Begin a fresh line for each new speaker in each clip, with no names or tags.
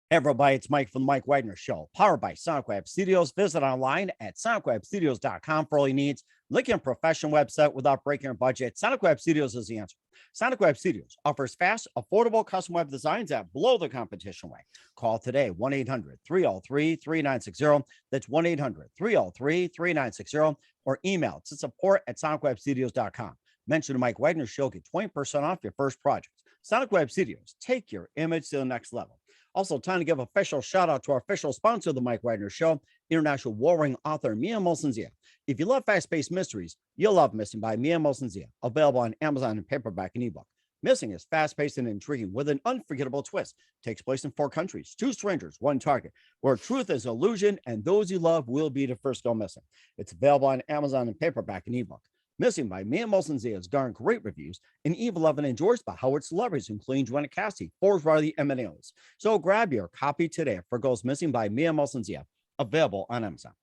Hey everybody, it's Mike from the Mike Wagner Show, powered by Sonic Web Studios. Visit online at sonicwebstudios.com for all your needs. Look at a professional website without breaking your budget. Sonic Web Studios is the answer. Sonic Web Studios offers fast, affordable custom web designs that blow the competition away. Call today, 1-800-303-3960. That's 1-800-303-3960. Or email to support@sonicwebstudios.com. Mention the Mike Wagner Show, get 20% off your first project. Sonic Web Studios, take your image to the next level. Also, time to give a official shout out to our official sponsor of the Mike Wagner Show, international warring author Mia Molson-Zia. If you love fast-paced mysteries, you'll love Missing by Mia Molson-Zia, available on Amazon in paperback and ebook. Missing is fast-paced and intriguing with an unforgettable twist. Takes place in 4 countries, 2 strangers, 1 target, where truth is illusion and those you love will be the first go missing. It's available on Amazon in paperback and ebook. Missing by Mia Molson-Zia has garnered great reviews and even loved and endorsed by Howard celebrities, including Joanna Cassidy, Forbes Riley, and many others. So grab your copy today for Goes Missing by Mia Molson-Zia, available on Amazon.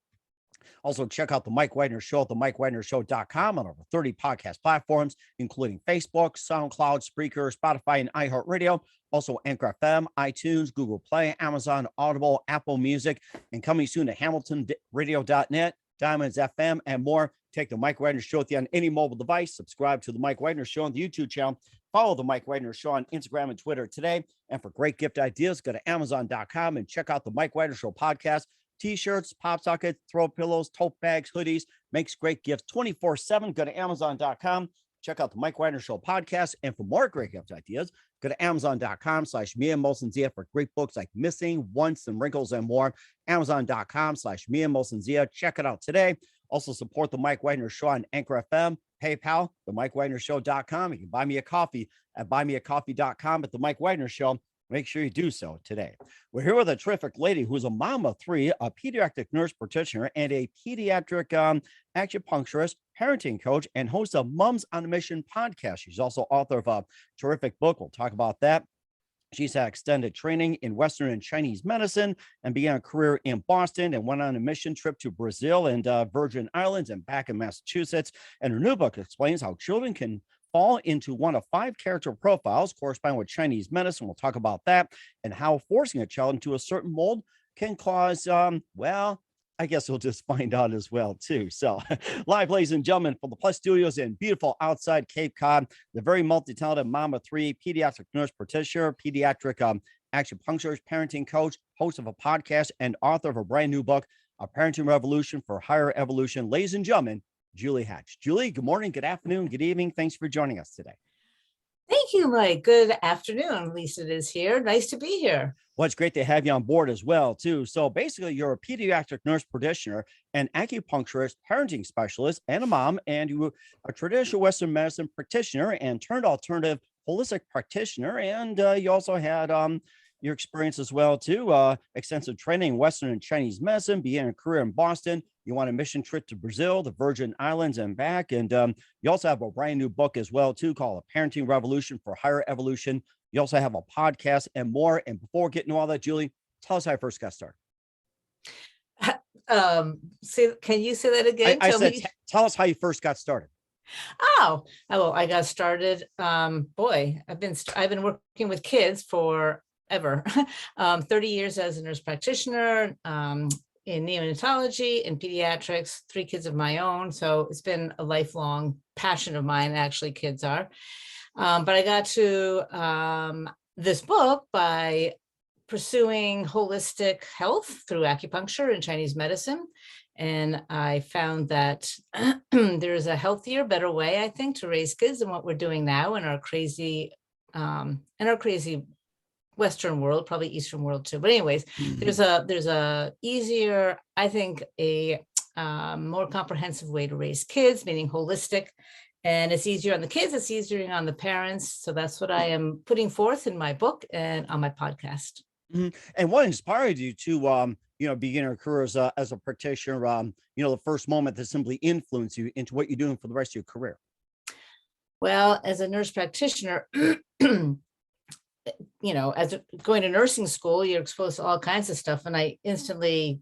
Also, check out the Mike Wagner Show at themikewagnershow.com on over 30 podcast platforms, including Facebook, SoundCloud, Spreaker, Spotify, and iHeartRadio. Also, Anchor FM, iTunes, Google Play, Amazon, Audible, Apple Music, and coming soon to HamiltonRadio.net, Diamonds FM, and more. Take the Mike Wagner Show with you on any mobile device. Subscribe to the Mike Wagner Show on the YouTube channel. Follow the Mike Wagner Show on Instagram and Twitter today. And for great gift ideas, go to Amazon.com and check out the Mike Wagner Show podcast. T-shirts, pop sockets, throw pillows, tote bags, hoodies, makes great gifts 24/7. Go to Amazon.com. Check out the Mike Wagner Show podcast. And for more great gift ideas, go to Amazon.com/Mia Molson-Zia for great books like Missing, Once, and Wrinkles and more. Amazon.com/Mia Molson-Zia. Check it out today. Also support the Mike Wagner Show on Anchor FM, PayPal, themikewagnershow.com. You can buy me a coffee at buymeacoffee.com at the Mike Wagner Show. Make sure you do so today. We're here with a terrific lady who's a mom of 3, a pediatric nurse practitioner, and a pediatric acupuncturist, parenting coach, and host of Moms on a Mission podcast. She's also author of a terrific book. We'll talk about that. She's had extended training in Western and Chinese medicine and began a career in Boston and went on a mission trip to Brazil and Virgin Islands and back in Massachusetts. And her new book explains how children can fall into one of 5 character profiles corresponding with Chinese medicine. We'll talk about that and how forcing a child into a certain mold can cause, I guess we'll just find out as well, too. So live, ladies and gentlemen, from the Plus Studios in beautiful outside Cape Cod, the very multi-talented mom of 3, pediatric nurse practitioner, pediatric acupuncturist, parenting coach, host of a podcast, and author of a brand new book, A Parenting Revolution for Higher Evolution. Ladies and gentlemen, Julie Hatch. Julie, good morning, good afternoon, good evening. Thanks for joining us today.
Thank you, Mike. Good afternoon. At least it is here. Nice to be here.
Well, it's great to have you on board as well, too. So basically, you're a pediatric nurse practitioner, an acupuncturist, parenting specialist, and a mom, and you're a traditional Western medicine practitioner and turned alternative holistic practitioner. And you also had your experience as well, too. Extensive training in Western and Chinese medicine, began a career in Boston. You want a mission trip to Brazil, the Virgin Islands, and back. And you also have a brand new book as well, too, called A Parenting Revolution for Higher Evolution. You also have a podcast and more. And before getting to all that, Julie, tell us how you first got started.
Can you say that again?
Tell us how you first got started.
Well, I got started. I've been working with kids forever. 30 years as a nurse practitioner, in neonatology and pediatrics, 3 kids of my own. So it's been a lifelong passion of mine, actually, kids are. But I got to this book by pursuing holistic health through acupuncture and Chinese medicine. And I found that there's a healthier, better way, I think, to raise kids than what we're doing now in our crazy Western world, probably Eastern world too. But anyways, there's a easier, I think, a more comprehensive way to raise kids, meaning holistic. And it's easier on the kids, it's easier on the parents. So that's what I am putting forth in my book and on my podcast.
Mm-hmm. And what inspired you to, begin your career as a practitioner, the first moment that simply influenced you into what you're doing for the rest of your career?
Well, as a nurse practitioner, as going to nursing school, you're exposed to all kinds of stuff. And I instantly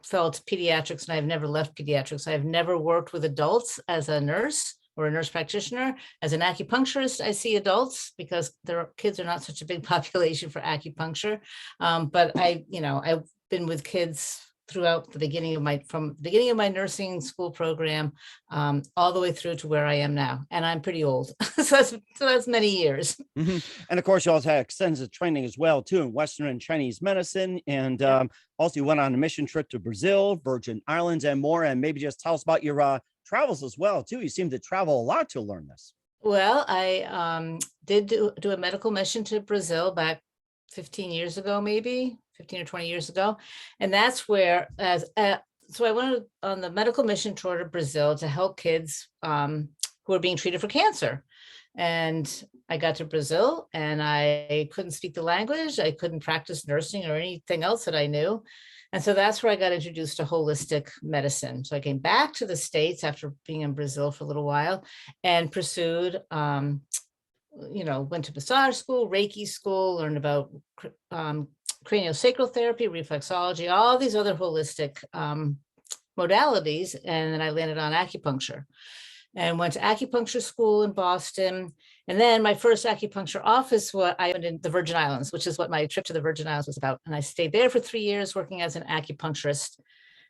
felt pediatrics, and I've never left pediatrics. I've never worked with adults as a nurse or a nurse practitioner. As an acupuncturist, I see adults because their kids are not such a big population for acupuncture. But I've been with kids throughout the beginning of from the beginning of my nursing school program, all the way through to where I am now. And I'm pretty old. So that's many years.
Mhm. And of course, you also had extensive training as well, too, in Western and Chinese medicine. And also, you went on a mission trip to Brazil, Virgin Islands, and more. And maybe just tell us about your travels as well, too. You seem to travel a lot to learn this.
Well, I did do a medical mission to Brazil back 15 years ago, maybe 15 or 20 years ago. And that's where, so I went on the medical mission tour to Brazil to help kids who are being treated for cancer. And I got to Brazil and I couldn't speak the language. I couldn't practice nursing or anything else that I knew. And so that's where I got introduced to holistic medicine. So I came back to the States after being in Brazil for a little while and pursued, went to massage school, Reiki school, learned about craniosacral therapy, reflexology, all these other holistic modalities. And then I landed on acupuncture and went to acupuncture school in Boston. And then my first acupuncture office, I opened in the Virgin Islands, which is what my trip to the Virgin Islands was about. And I stayed there for 3 years working as an acupuncturist.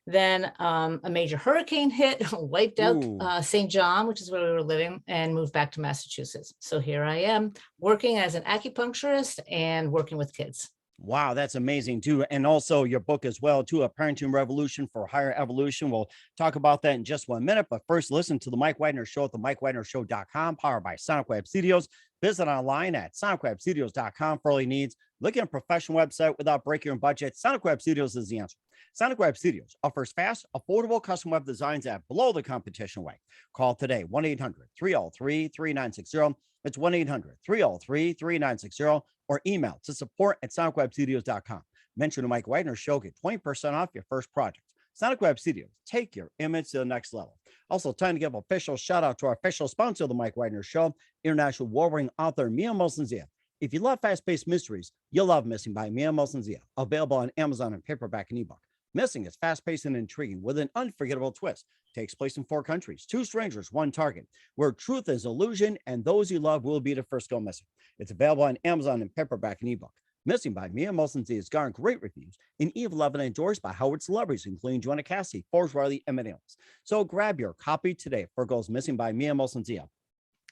Then a major hurricane hit, wiped out St. John, which is where we were living, and moved back to Massachusetts. So here I am working as an acupuncturist and working with kids.
Wow, that's amazing too. And also your book as well, too, A Parenting Revolution for Higher Evolution. We'll talk about that in just 1 minute. But first, listen to the Mike Wagner Show at the MikeWagnerShow.com, powered by Sonic Web Studios. Visit online at SonicWebStudios.com for all your needs. Looking at a professional website without breaking your budget, Sonic Web Studios is the answer. Sonic Web Studios offers fast, affordable custom web designs at below the competition rate. Call today, 1-800-303-3960. It's 1-800-303-3960, or email to support@sonicwebstudios.com. Mention the Mike Wagner Show, get 20% off your first project. Sonic Web Studios, take your image to the next level. Also, time to give an official shout out to our official sponsor of the Mike Wagner Show, international warring author Mia Mosensia. If you love fast-paced mysteries, you'll love Missing by Mia Mosensia, available on Amazon in paperback and ebook. Missing is fast-paced and intriguing with an unforgettable twist. Takes place in 4 countries, 2 strangers, 1 target, where truth is illusion and those you love will be the first go missing. It's available on Amazon in paperback and ebook. Missing by Mia Mosensia has garnered great reviews and even loved and endorsed by Howard celebrities, including Joanna Cassidy, Forbes Riley, and many others. So grab your copy today for Goes Missing by Mia Mosensia.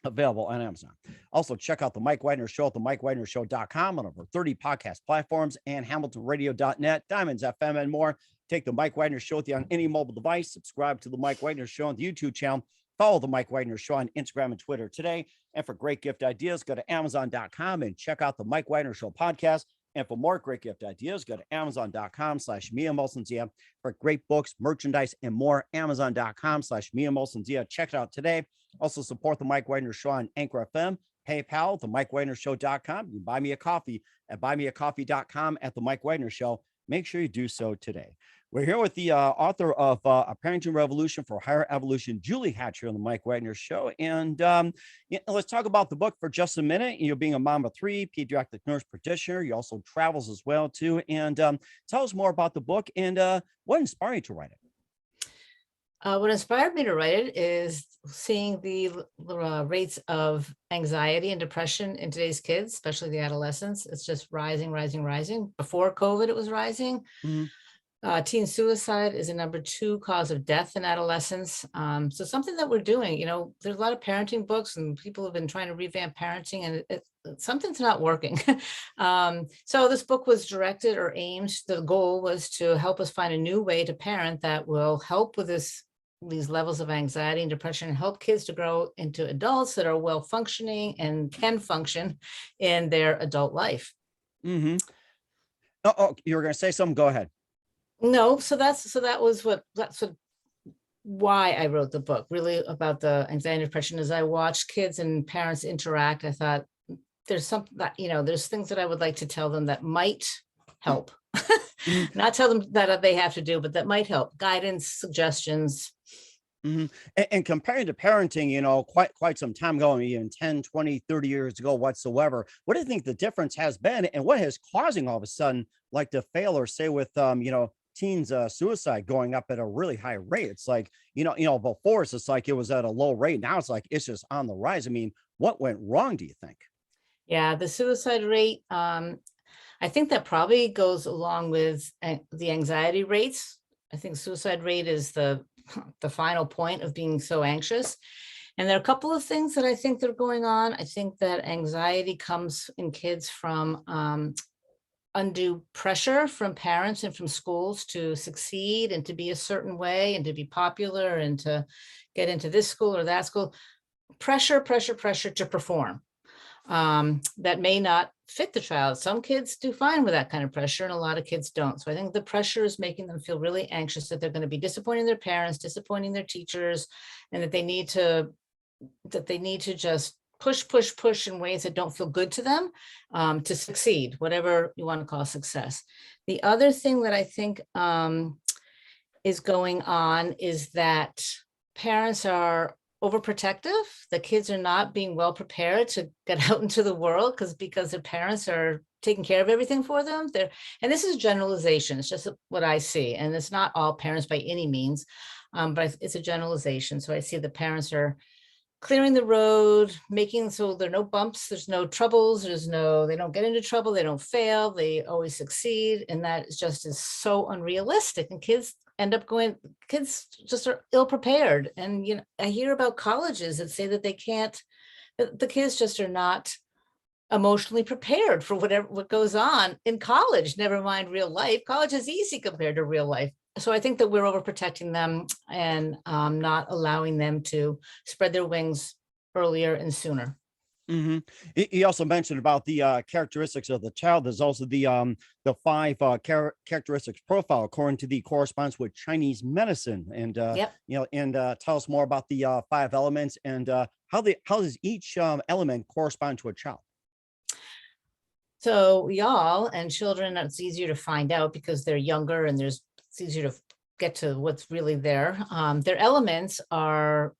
Available on Amazon. Also, check out the Mike Wagner Show at the MikeWagnerShow.com on over 30 podcast platforms and HamiltonRadio.net, Diamonds FM, and more. Take the Mike Wagner Show with you on any mobile device. Subscribe to the Mike Wagner Show on the YouTube channel. Follow the Mike Wagner Show on Instagram and Twitter today. And for great gift ideas, go to Amazon.com and check out the Mike Wagner Show podcast. And for more great gift ideas, go to Amazon.com/Mia Mosensia. For great books, merchandise, and more, Amazon.com/Mia Mosensia. Check it out today. Also support the Mike Wagner Show on Anchor FM, PayPal, the MikeWagnerShow.com. You can buy me a coffee at buymeacoffee.com at the Mike Wagner Show. Make sure you do so today. We're here with the author of A Parenting Revolution for Higher Evolution, Julie Hatcher, on the Mike Wagner Show. And let's talk about the book for just a minute. You're being a mom of 3, pediatric nurse practitioner. You also travels as well, too. And tell us more about the book and what inspired you to write it.
What inspired me to write it is seeing the rates of anxiety and depression in today's kids, especially the adolescents. It's just rising, rising, rising. Before COVID, it was rising. Mm-hmm. Teen suicide is a number 2 cause of death in adolescence. So something that we're doing, there's a lot of parenting books and people have been trying to revamp parenting, and something's not working. So this book was directed or aimed. The goal was to help us find a new way to parent that will help with these levels of anxiety and depression, and help kids to grow into adults that are well functioning and can function in their adult life.
Mm-hmm. Oh, you were going to say something? Go ahead.
No, that's why I wrote the book, really about the anxiety and depression. As I watched kids and parents interact, I thought there's something that, there's things that I would like to tell them that might help. Not tell them that they have to do, but that might help. Guidance, suggestions.
Mm-hmm. And comparing to parenting, quite some time ago, even 10, 20, 30 years ago whatsoever, what do you think the difference has been, and what is causing all of a sudden like to fail, or say with, teens suicide going up at a really high rate. It's like, before it's just like it was at a low rate. Now it's like it's just on the rise. I mean, what went wrong, do you think?
Yeah, the suicide rate, I think that probably goes along with the anxiety rates. I think suicide rate is the the final point of being so anxious. And there are a couple of things that I think that are going on. I think that anxiety comes in kids from undue pressure from parents and from schools to succeed and to be a certain way and to be popular and to get into this school or that school. Pressure, pressure, pressure to perform. That may not fit the child. Some kids do fine with that kind of pressure, and a lot of kids don't. So I think the pressure is making them feel really anxious that they're going to be disappointing their parents, disappointing their teachers, and that they need to just push, push, push in ways that don't feel good to them, to succeed, whatever you want to call success. The other thing that I think is going on is that parents are overprotective. The kids are not being well prepared to get out into the world because their parents are taking care of everything for them. And this is generalization. It's just what I see. And it's not all parents by any means, but it's a generalization. So I see the parents are clearing the road, making so there are no bumps, there's no troubles, they don't get into trouble, they don't fail, they always succeed. And that is so unrealistic. And kids just are ill prepared. And, I hear about colleges that say that the kids just are not emotionally prepared for what goes on in college, never mind real life. College is easy compared to real life. So I think that we're overprotecting them and not allowing them to spread their wings earlier and sooner.
Hmm. He also mentioned about the characteristics of the child. There's also the five characteristics profile according to the correspondence with Chinese medicine, and
Yep.
tell us more about the five elements and how does each element correspond to a child.
So y'all and children, it's easier to find out because they're younger and it's easier to get to what's really there. Their elements are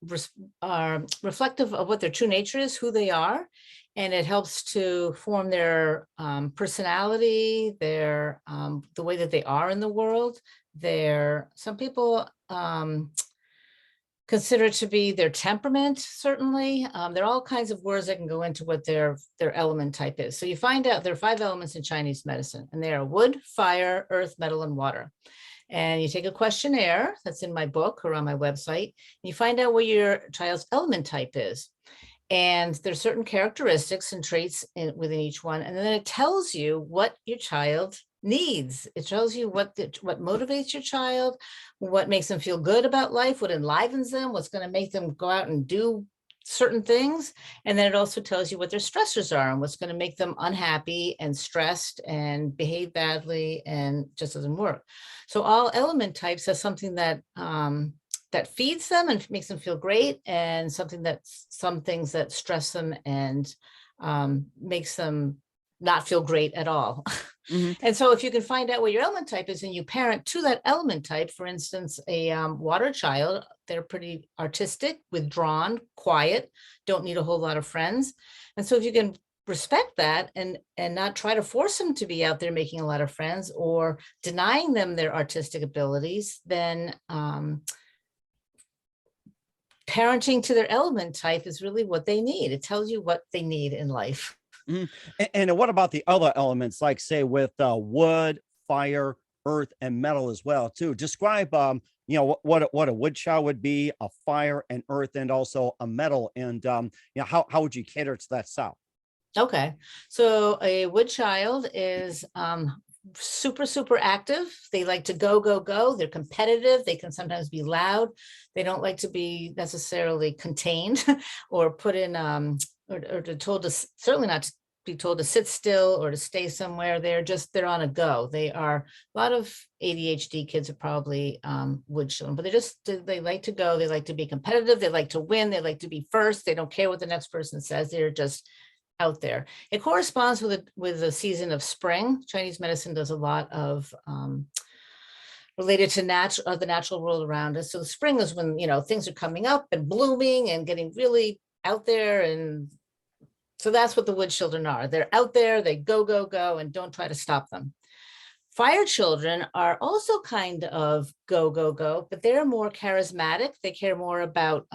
reflective of what their true nature is, who they are, and it helps to form their personality, their the way that they are in the world. Some people consider it to be their temperament, certainly. There are all kinds of words that can go into what their element type is. So you find out there are five elements in Chinese medicine, and they are wood, fire, earth, metal, and water. And you take a questionnaire that's in my book or on my website, and you find out what your child's element type is. And there's certain characteristics and traits within each one. And then it tells you what your child needs. It tells you what motivates your child, what makes them feel good about life, what enlivens them, what's going to make them go out and do certain things. And then it also tells you what their stressors are and what's going to make them unhappy and stressed and behave badly and just doesn't work. So all element types has something that that feeds them and makes them feel great, and some things that stress them and makes them not feel great at all.
Hmm.
And so if you can find out what your element type is and you parent to that element type, for instance, a water child, they're pretty artistic, withdrawn, quiet, don't need a whole lot of friends. And so if you can respect that and not try to force them to be out there making a lot of friends or denying them their artistic abilities, then parenting to their element type is really what they need. It tells you what they need in life.
Mhm. And what about the other elements, like say with wood, fire, earth, and metal as well too? Describe, what a wood child would be, a fire, and earth, and also a metal, and how would you cater to that style?
Okay, so a wood child is super, super active. They like to go, go, go. They're competitive. They can sometimes be loud. They don't like to be necessarily contained or put in or told to, certainly not to be told to sit still or to stay somewhere. They're on a go. They are, a lot of ADHD kids are probably wood children, but they like to go. They like to be competitive. They like to win. They like to be first. They don't care what the next person says. They're just out there. It corresponds with the season of spring. Chinese medicine does a lot of related to the natural world around us. So the spring is when things are coming up and blooming and getting really out there, and so that's what the wood children are. They're out there. They go, go, go, and don't try to stop them. Fire children are also kind of go, go, go, but they're more charismatic. They care more about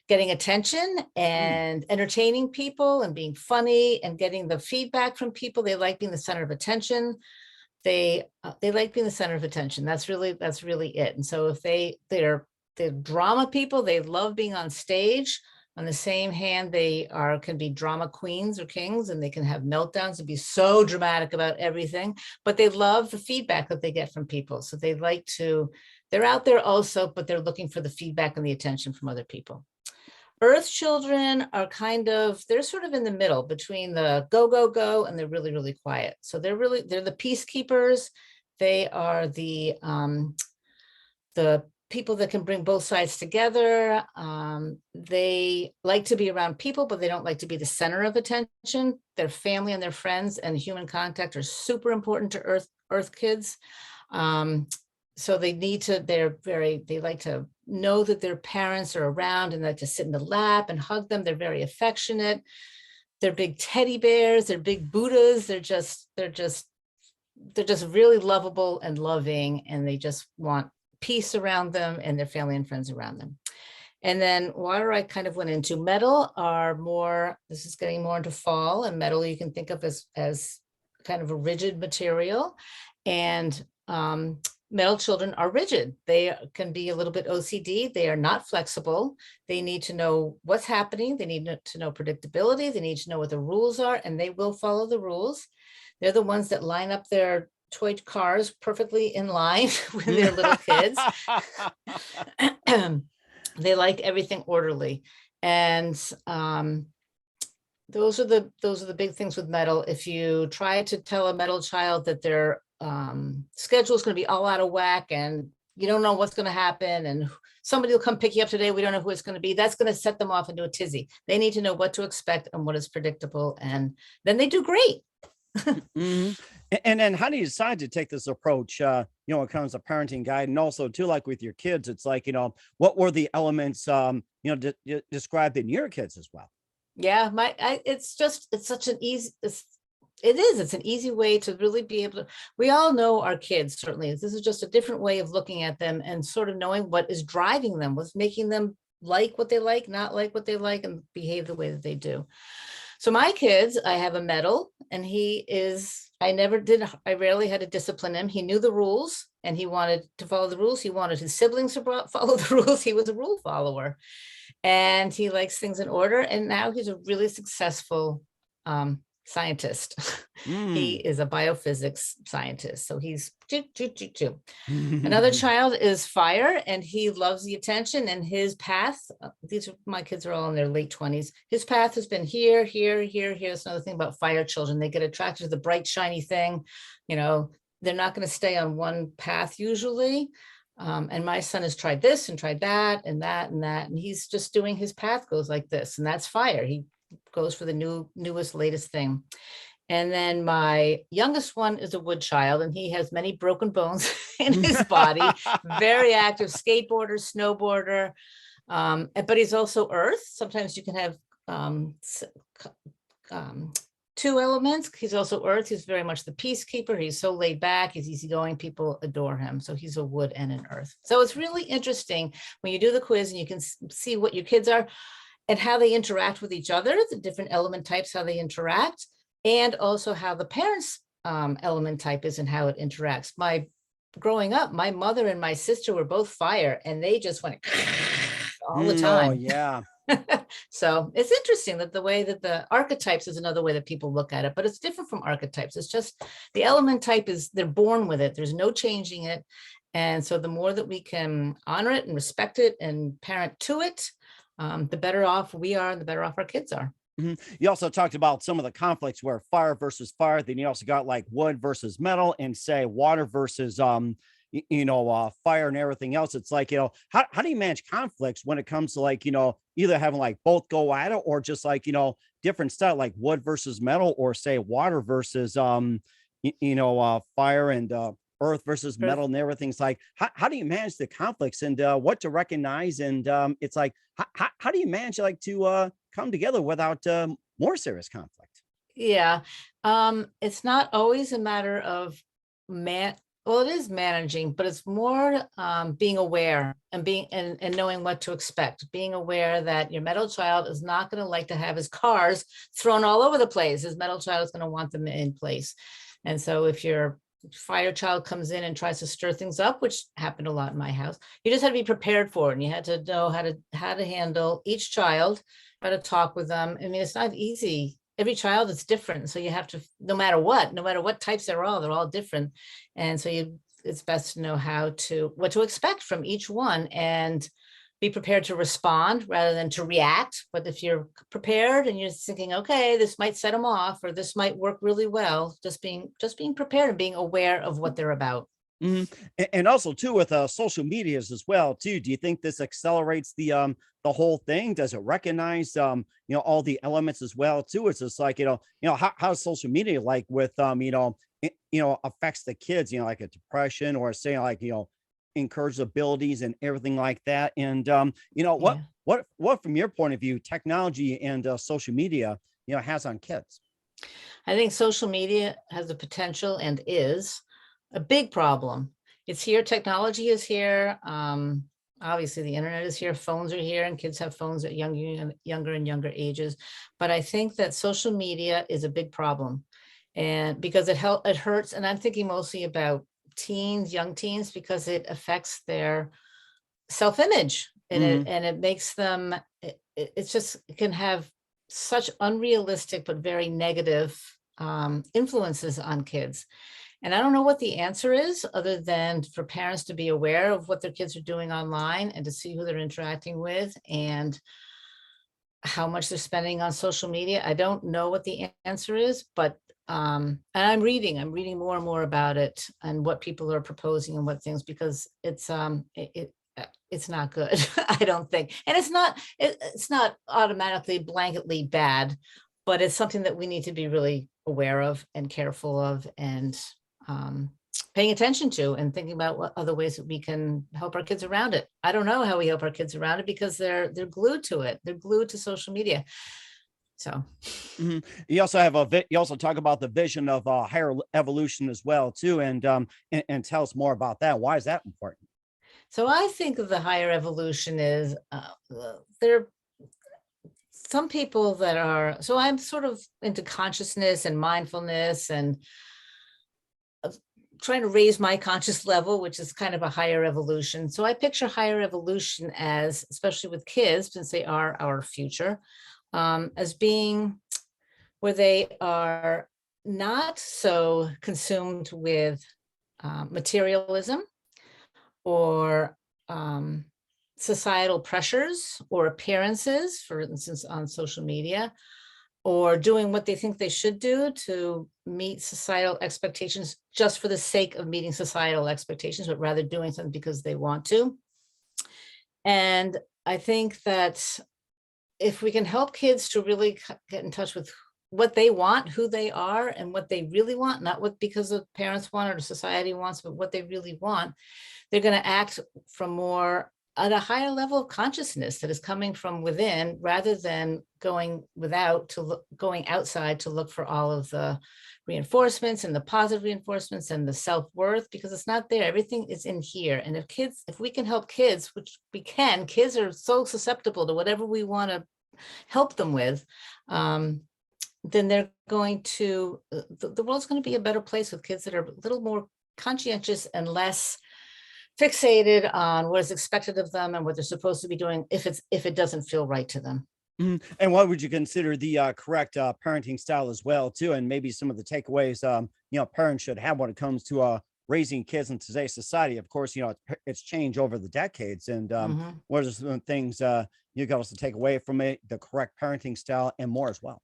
getting attention
Mm.
and entertaining people and being funny and getting the feedback from people. They like being the center of attention. They like being the center of attention. That's really it. And so if they're drama people, they love being on stage. On the same hand, can be drama queens or kings, and they can have meltdowns and be so dramatic about everything, but they love the feedback that they get from people. So they're out there also, but they're looking for the feedback and the attention from other people. Earth children are they're sort of in the middle between the go, go, go, and they're really, really quiet. So they're the peacekeepers. They are the people that can bring both sides together. They like to be around people, but they don't like to be the center of attention. Their family and their friends and human contact are super important to Earth kids. So they like to know that their parents are around and like to sit in the lap and hug them. They're very affectionate. They're big teddy bears. They're big Buddhas. They're just really lovable and loving, and they just want peace around them and their family and friends around them. And then water, I kind of went into. Metal this is getting more into fall, and metal you can think of as kind of a rigid material. And metal children are rigid. They can be a little bit OCD. They are not flexible. They need to know what's happening. They need to know predictability. They need to know what the rules are, and they will follow the rules. They're the ones that line up their toy cars perfectly in line when they're little kids. They like everything orderly. And those are the big things with metal. If you try to tell a metal child that their schedule is going to be all out of whack and you don't know what's going to happen and somebody will come pick you up today, we don't know who it's going to be, that's going to set them off into a tizzy. They need to know what to expect and what is predictable, and then they do great.
Mm-hmm. And then how do you decide to take this approach, when it comes to parenting guide, and also too, like with your kids, it's like, what were the elements, described in your kids as well?
Yeah, it's such an easy, it's an easy way to really be able to, we all know our kids, certainly. This is just a different way of looking at them and sort of knowing what is driving them, what's making them like what they like, not like what they like, and behave the way that they do. So my kids, I have a metal, and I rarely had to discipline him. He knew the rules and he wanted to follow the rules. He wanted his siblings to follow the rules. He was a rule follower, and he likes things in order. And now he's a really successful scientist. He
Mm.
is a biophysics scientist. So he's Another child is fire, and he loves the attention, and his path, my kids are all in their late 20s. His path has been here, here, here, here. That's another thing about fire children. They get attracted to the bright, shiny thing. They're not going to stay on one path usually. And my son has tried this and tried that and that and that. And he's just doing, his path goes like this, and that's fire. He goes for the newest, latest thing. And then my youngest one is a wood child, and he has many broken bones in his body, very active skateboarder, snowboarder, but he's also earth. Sometimes you can have two elements. He's also earth. He's very much the peacekeeper. He's so laid back. He's easygoing. People adore him. So he's a wood and an earth. So it's really interesting when you do the quiz and you can see what your kids are and how they interact with each other, the different element types, how they interact, and also how the parents' element type is and how it interacts. Growing up, my mother and my sister were both fire, and they just went all the time.
Oh, yeah.
So it's interesting that the way that the archetypes is another way that people look at it, but it's different from archetypes. It's just the element type they're born with it. There's no changing it. And so the more that we can honor it and respect it and parent to it, the better off we are and the better off our kids are.
You also talked about some of the conflicts where fire versus fire. Then you also got like wood versus metal, and say water versus fire and everything else. It's like, how do you manage conflicts when it comes to like, either having like both go at it, or just like, different style, like wood versus metal, or say water versus fire and earth versus metal and everything's like, how do you manage the conflicts and what to recognize? And it's like, how do you manage like to come together without more serious conflict?
Yeah. It's not always a matter of well, it is managing, but it's more being aware and and knowing what to expect. Being aware that your middle child is not going to like to have his cars thrown all over the place. His middle child is going to want them in place. And so if your fire child comes in and tries to stir things up, which happened a lot in my house, you just had to be prepared for it. And you had to know how to handle each child, how to talk with them. I mean, it's not easy. Every child is different. So you have to, no matter what types they're all different. And so it's best to know what to expect from each one and be prepared to respond rather than to react. But if you're prepared and you're thinking, okay, this might set them off, or this might work really well, just being prepared and being aware of what they're about.
Mhm. And also too with social medias as well too. Do you think this accelerates the whole thing? Does it recognize all the elements as well too? It's just like how's social media like with affects the kids, like a depression or say like encourage abilities and everything like that. And
Yeah.
what from your point of view technology and social media has on kids?
I think social media has the potential and is a big problem. It's here. Technology is here. Obviously, the internet is here. Phones are here, and kids have phones at younger and younger ages. But I think that social media is a big problem, and because it hurts. And I'm thinking mostly about teens, young teens, because it affects their self-image, and
Hmm.
it makes them. It's just it can have such unrealistic but very negative influences on kids. And I don't know what the answer is other than for parents to be aware of what their kids are doing online and to see who they're interacting with and how much they're spending on social media. I don't know what the answer is, but and I'm reading more and more about it and what people are proposing and what things, because it's not good. I don't think. And it's not automatically blanketly bad, but it's something that we need to be really aware of and careful of and um, paying attention to and thinking about what other ways that we can help our kids around it. I don't know how we help our kids around it because they're glued to it. They're glued to social media. So
Hmm. You also have you also talk about the vision of higher evolution as well too, and tell us more about that. Why is that important?
I think of the higher evolution is there are some people that are, so I'm sort of into consciousness and mindfulness and trying to raise my conscious level, which is kind of a higher evolution. So I picture higher evolution as, especially with kids, since they are our future, as being where they are not so consumed with materialism or um, societal pressures or appearances, for instance, on social media, or doing what they think they should do to meet societal expectations just for the sake of meeting societal expectations, but rather doing something because they want to. And I think that if we can help kids to really get in touch with what they want, who they are, and what they really want, not what because the parents want or society wants, but what they really want, they're going to act from more at a higher level of consciousness that is coming from within rather than going outside to look for all of the reinforcements and the positive reinforcements and the self-worth, because it's not there. Everything is in here. And if we can help kids, which we can, kids are so susceptible to whatever we want to help them with, then they're going to, the world's going to be a better place with kids that are a little more conscientious and less fixated on what is expected of them and what they're supposed to be doing if it doesn't feel right to them.
Mhm. And what would you consider the correct parenting style as well, too? And maybe some of the takeaways parents should have when it comes to raising kids in today's society. Of course, it's changed over the decades. And
Mhm.
what are some things you got us to take away from it, the correct parenting style, and more as well?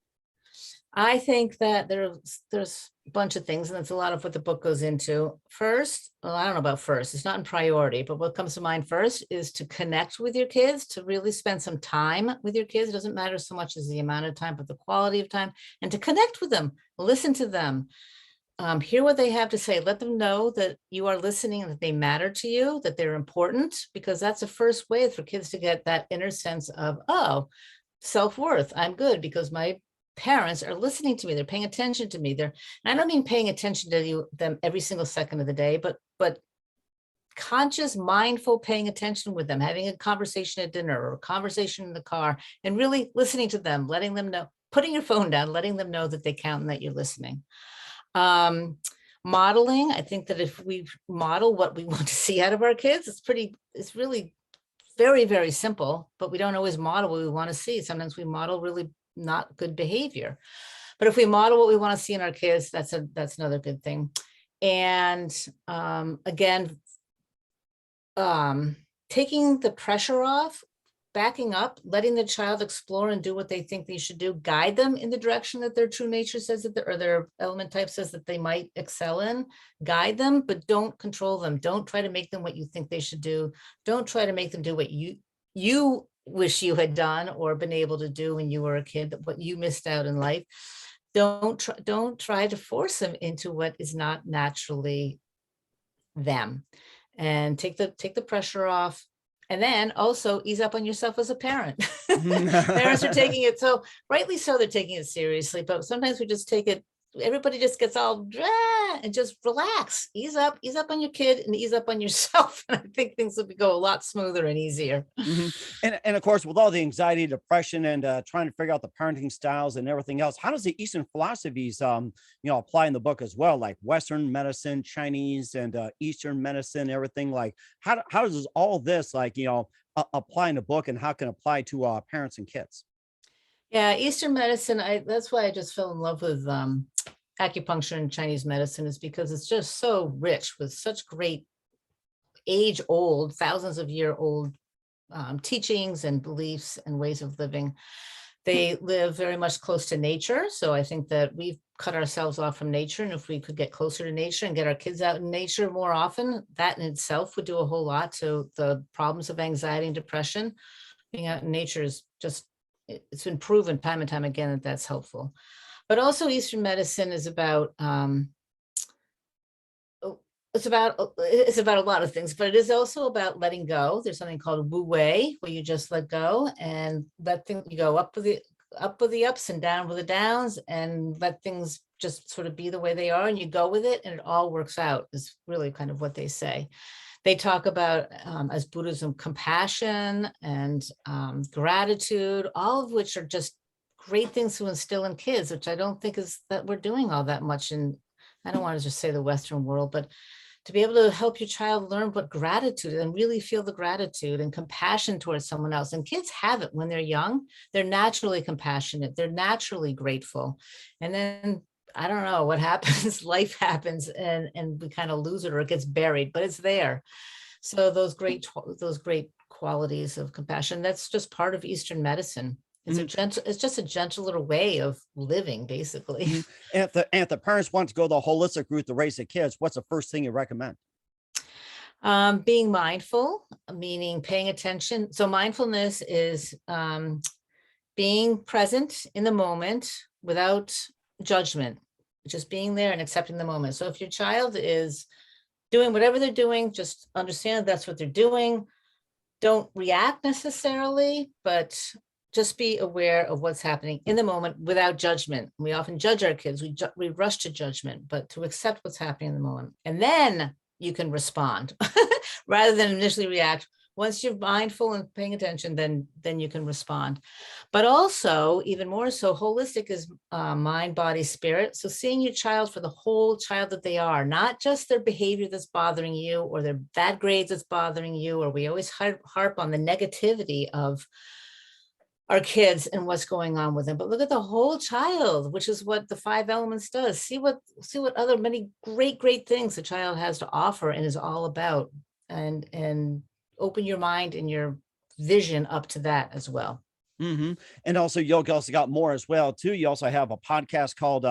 I think that there's a bunch of things, and that's a lot of what the book goes into. First, well, I don't know about first, it's not in priority, but what comes to mind first is to connect with your kids, to really spend some time with your kids. It doesn't matter so much as the amount of time, but the quality of time, and to connect with them, listen to them, hear what they have to say. Let them know that you are listening and that they matter to you, that they're important, because that's the first way for kids to get that inner sense of, oh, self-worth. I'm good because my parents are listening to me. They're paying attention to me. And I don't mean paying attention to them every single second of the day, but conscious, mindful paying attention with them, having a conversation at dinner or a conversation in the car, and really listening to them, letting them know, putting your phone down, letting them know that they count and that you're listening. Modeling, I think that if we model what we want to see out of our kids, it's really very, very simple, but we don't always model what we want to see. Sometimes we model really not good behavior. But if we model what we want to see in our kids, that's another good thing. And again, taking the pressure off, backing up, letting the child explore and do what they think they should do, guide them in the direction that their true nature says that, or their element type says that they might excel in, guide them, but don't control them. Don't try to make them what you think they should do. Don't try to make them do what you wish you had done or been able to do when you were a kid, what you missed out in life. Don't try to force them into what is not naturally them, and take the pressure off. And then also ease up on yourself as a parent. Parents are taking it, so rightly so, they're taking it seriously, but sometimes we just take it, everybody just gets all and just relax, ease up on your kid and ease up on yourself. And I think things will go a lot smoother and easier.
And of course, with all the anxiety, depression, and trying to figure out the parenting styles and everything else, how does the Eastern philosophies, apply in the book as well, like Western medicine, Chinese, and Eastern medicine, everything? Like, how does all this, apply in the book, and how can it apply to parents and kids?
Yeah, Eastern medicine, that's why I just fell in love with acupuncture and Chinese medicine, is because it's just so rich with such great age-old, thousands of year old teachings and beliefs and ways of living. They live very much close to nature. So I think that we've cut ourselves off from nature. And if we could get closer to nature and get our kids out in nature more often, that in itself would do a whole lot to the problems of anxiety and depression. Being out in nature is just, it's been proven time and time again that that's helpful. But also Eastern medicine is about, it's about a lot of things, but it is also about letting go. There's something called Wu Wei, where you just let go and let things, you go up with the ups and down with the downs, and let things just sort of be the way they are, and you go with it and it all works out, is really kind of what they say. They talk about, as Buddhism, compassion and gratitude, all of which are just great things to instill in kids, which I don't think is that we're doing all that much in, I don't want to just say the Western world, but to be able to help your child learn what gratitude and really feel the gratitude and compassion towards someone else. And kids have it when they're young. They're naturally compassionate. They're naturally grateful. And then I don't know what happens, life happens and we kind of lose it, or it gets buried, but it's there. So those great qualities of compassion, that's just part of Eastern medicine. It's just a gentle little way of living, basically.
And if the parents want to go the holistic route to raise the kids, what's the first thing you recommend?
Being mindful, meaning paying attention. So mindfulness is being present in the moment without judgment, just being there and accepting the moment. So if your child is doing whatever they're doing, just understand that's what they're doing. Don't react necessarily, but just be aware of what's happening in the moment without judgment. We often judge our kids. We rush to judgment, but to accept what's happening in the moment. And then you can respond rather than initially react. Once you're mindful and paying attention, then you can respond. But also, even more so, holistic is mind, body, spirit. So seeing your child for the whole child that they are, not just their behavior that's bothering you or their bad grades that's bothering you, or we always harp on the negativity of our kids and what's going on with them, but look at the whole child, which is what the 5 elements does. See what other many great things the child has to offer and is all about, and open your mind and your vision up to that as well.
And also, you also got more as well too. You also have a podcast called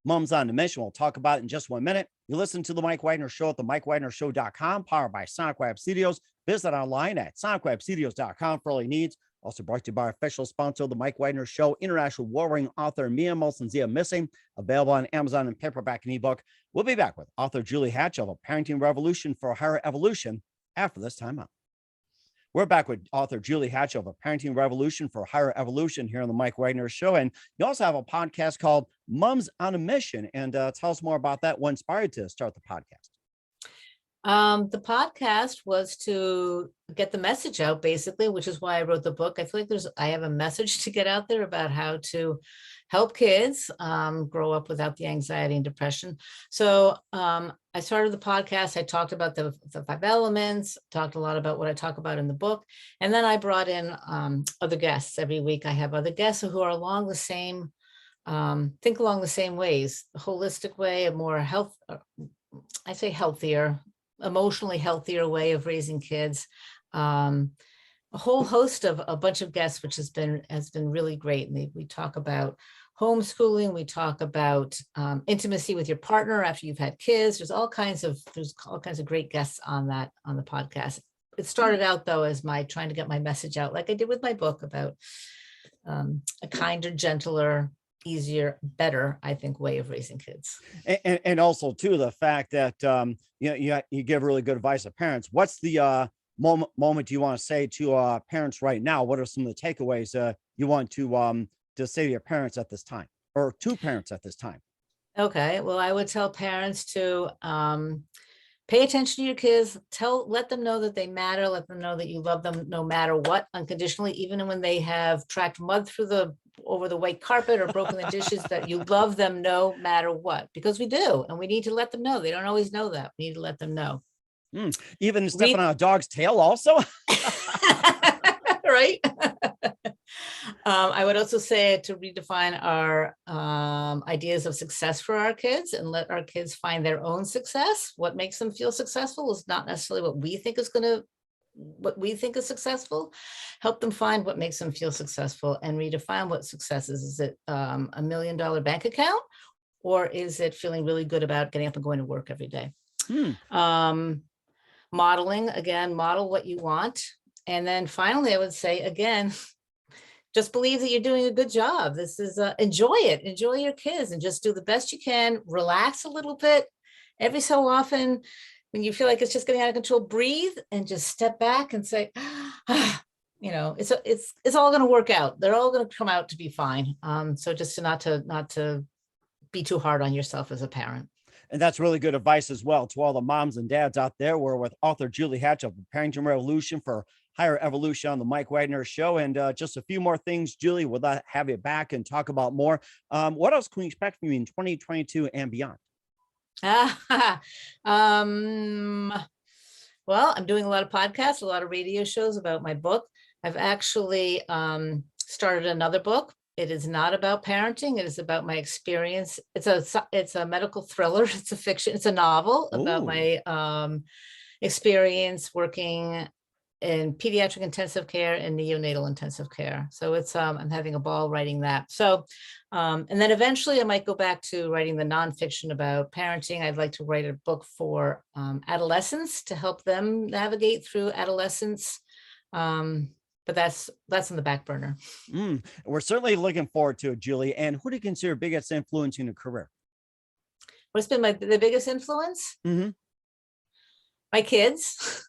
Moms on a Mission. We'll talk about it in just 1 minute. You listen to the Mike Wagner Show at the MikeWagnerShow.com, powered by Sonic Web Studios. Visit online at SonicWebStudios.com for all your needs. Also brought to you by our official sponsor, the Mike Wagner Show, international warring author Mia Molson-Zia Missing, available on Amazon in paperback and ebook. We'll be back with author Julie Hatch of A Parenting Revolution for Higher Evolution after this time out. We're back with author Julie Hatch of A Parenting Revolution for Higher Evolution here on the Mike Wagner Show. And you also have a podcast called Mums on a Mission. And tell us more about that. What inspired you to start the podcast?
The podcast was to get the message out, basically, which is why I wrote the book. I feel like I have a message to get out there about how to help kids grow up without the anxiety and depression. So I started the podcast. I talked about the 5 elements, talked a lot about what I talk about in the book. And then I brought in other guests. Every week I have other guests who are along the same, think along the same ways, a holistic way, a more I say healthier, emotionally healthier way of raising kids. A whole host of a bunch of guests, which has been really great. And we talk about homeschooling. We talk about intimacy with your partner after you've had kids. There's all kinds of great guests on the podcast. It started out though as my trying to get my message out, like I did with my book, about a kinder, gentler, easier, better, I think, way of raising kids.
And also too, the fact that you give really good advice to parents. What's the moment you want to say to parents right now? What are some of the takeaways you want to say to your parents at this time, or to parents at this time?
Okay, well, I would tell parents to pay attention to your kids. Let them know that they matter. Let them know that you love them no matter what, unconditionally, even when they have tracked mud over the white carpet or broken the dishes, that you love them no matter what, because we do. And we need to let them know. They don't always know that. We need to let them know.
Even stepping on a dog's tail also?
Right? I would also say to redefine our ideas of success for our kids and let our kids find their own success. What makes them feel successful is not necessarily what we think is successful. Help them find what makes them feel successful and redefine what success is. Is it $1 million bank account, or is it feeling really good about getting up and going to work every day? Modeling, again, model what you want. And then finally, I would say, again, just believe that you're doing a good job. This is enjoy it. Enjoy your kids and just do the best you can. Relax a little bit. Every so often, when you feel like it's just getting out of control, breathe and just step back and say, it's all going to work out. They're all going to come out to be fine. So just not to be too hard on yourself as a parent.
And that's really good advice as well to all the moms and dads out there. We're with author Julie Hatch of The Parenting Revolution for Higher Evolution on the Mike Wagner Show. And just a few more things, Julie, we'll have you back and talk about more. What else can we expect from you in 2022 and beyond?
Well, I'm doing a lot of podcasts, a lot of radio shows about my book. I've actually started another book. It is not about parenting. It is about my experience. It's a medical thriller. It's a fiction. It's a novel about my experience working in pediatric intensive care and neonatal intensive care. So it's I'm having a ball writing that. So and then eventually I might go back to writing the nonfiction about parenting. I'd like to write a book for adolescents to help them navigate through adolescence. But that's on the back burner.
We're certainly looking forward to it, Julie. And who do you consider biggest influence in your career?
What's been the biggest influence? My kids.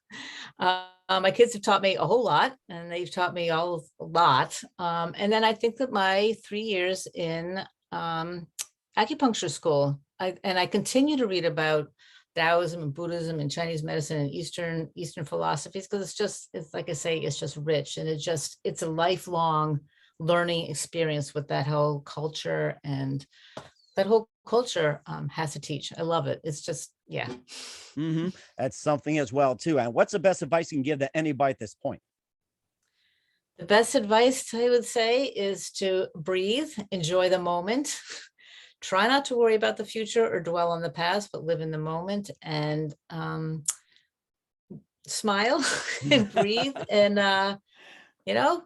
My kids have taught me a whole lot, and they've taught me a lot. And then I think that my 3 years in acupuncture school, I continue to read about Taoism and Buddhism and Chinese medicine and Eastern philosophies, because it's like I say, it's just rich, and it's a lifelong learning experience with that whole culture, and that whole culture has to teach. I love it. It's just, yeah.
That's something as well too. And what's the best advice you can give to anybody at this point?
The best advice I would say is to breathe, enjoy the moment. Try not to worry about the future or dwell on the past, but live in the moment and smile and breathe. And,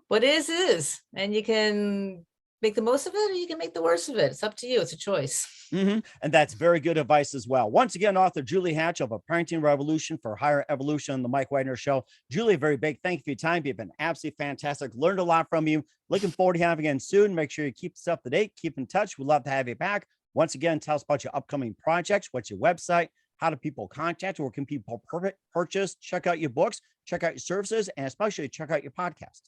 what is, and you can make the most of it, or you can make the worst of it. It's up to you. It's a choice.
And that's very good advice as well. Once again, author Julie Hatch of A Parenting Revolution for Higher Evolution on the Mike Wagner Show. Julie, a very big thank you for your time. You've been absolutely fantastic. Learned a lot from you. Looking forward to having you again soon. Make sure you keep us up to date. Keep in touch. We'd love to have you back. Once again, tell us about your upcoming projects. What's your website? How do people contact? Where can people purchase? Check out your books, check out your services, and especially check out your podcast.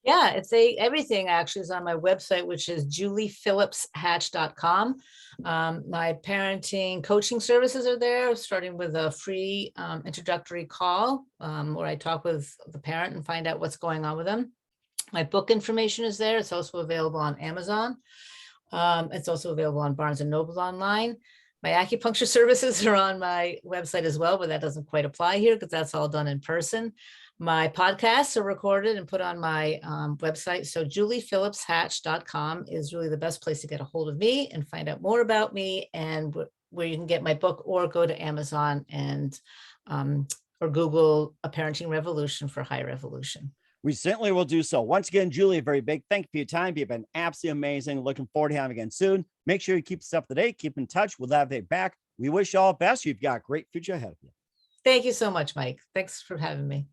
Yeah, everything actually is on my website, which is juliephillipshatch.com. My parenting coaching services are there, starting with a free introductory call where I talk with the parent and find out what's going on with them. My book information is there. It's also available on Amazon. It's also available on Barnes and Noble online. My acupuncture services are on my website as well, but that doesn't quite apply here because that's all done in person. My podcasts are recorded and put on my website. So juliephillipshatch.com is really the best place to get a hold of me and find out more about me, and where you can get my book, or go to Amazon and or Google A Parenting Revolution for Higher Evolution.
We certainly will do so. Once again, Julie, a very big thank you for your time. You've been absolutely amazing. Looking forward to having you again soon. Make sure you keep us up to date. Keep in touch. We'll have it back. We wish you all the best. You've got a great future ahead of you.
Thank you so much, Mike. Thanks for having me.